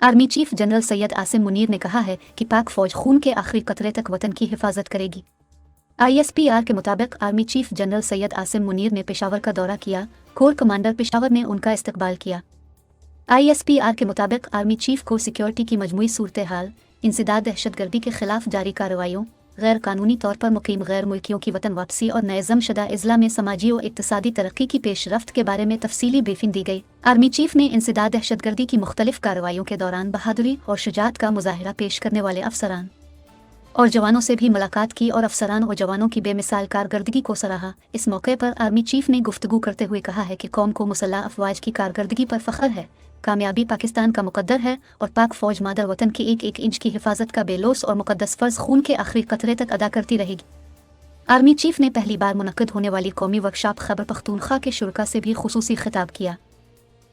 Army chief general Syed Asim Munir ने कहा है कि पाक फौज खून के आखिरी कतरे तक वतन की हिफाजत करेगी। ISPR के मुताबिक army chief general Syed Asim Munir ने पेशावर का दौरा किया। कोर कमांडर पेशावर ने उनका इस्तकबाल किया। ISPR के मुताबिक आर्मी चीफ को सिक्योरिटी की मजमूई सूरत हाल, इंसदाद दहशतगर्दी के खिलाफ जारी कार्रवाइयों, गैर कानूनी तौर पर मुकीम गैर मुल्कियों की वतन वापसी और नज़मशुदा अज़ला में समाजी और इक़्तिसादी तरक्की की पेशरफ्त के बारे में तफसीली ब्रीफिंग दी गई। आर्मी चीफ ने इंसदाद दहशतगर्दी की मुख्तलिफ कार्रवाइयों के दौरान बहादुरी और शुजाअत का मुजाहिरा पेश करने वाले अफसरान और जवानों से भी मुलाकात की और अफसरान और जवानों की बेमिसाल कारकर्दगी को सराहा। इस मौके पर आर्मी चीफ ने गुफ्तगू करते हुए कहा है कि कौम को मुसल्लह अफवाज की कारकर्दगी पर फ़ख्र है। कामयाबी पाकिस्तान का मुकद्दर है और पाक फौज मादर वतन के एक एक इंच की हिफाजत का बेलोस और मुकद्दस फ़र्ज़ खून के आखिरी कतरे तक अदा करती रहेगी। आर्मी चीफ ने पहली बार मुनक्किद होने वाली कौमी वर्कशॉप खैबर पख्तूनख्वा के शुरका से भी खुसूसी खिताब किया।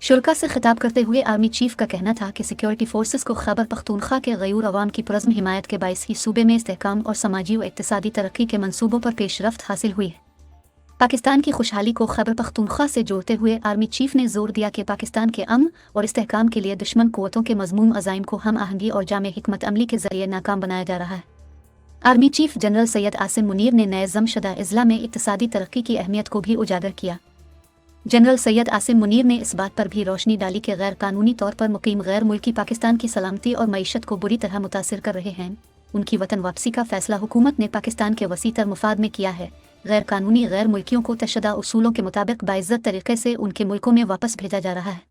शुरका से खिताब करते हुए आर्मी चीफ का कहना था कि सिक्योरिटी फोर्सेस को खैबर पख्तूनख्वा के गयूर अवाम की पुरज़्म हिमायत के बाइस ही सूबे में इस्तेहकाम और समाजी और इक़्तिसादी तरक्की के मंसूबों पर पेशरफ्त हासिल हुई है। पाकिस्तान की खुशहाली को खैबर पख्तूनख्वा से जोड़ते हुए आर्मी चीफ ने जोर दिया कि पाकिस्तान के अमन और इस्तेहकाम के लिए दुश्मन क़ुव्वतों के मज़मूम अज़ाइम को हम आहंगी और जामे हिकमत अमली के ज़रिए नाकाम बनाया जा रहा है। Army chief general Syed Asim Munir ने नज़मशुदा अज़ला में इक़्तिसादी तरक्की की अहमियत को भी उजागर किया। जनरल सैयद आसिम मुनीर ने इस बात पर भी रोशनी डाली कि गैर कानूनी तौर पर मुकीम गैर मुल्की पाकिस्तान की सलामती और मईशत को बुरी तरह मुतासिर कर रहे हैं। उनकी वतन वापसी का फैसला हुकूमत ने पाकिस्तान के वसीतर मुफाद में किया है। गैर कानूनी गैर मुल्कियों को तशद्दुद उसूलों के मुताबिक बाइज़्ज़त तरीके से उनके मुल्कों में वापस भेजा जा रहा है।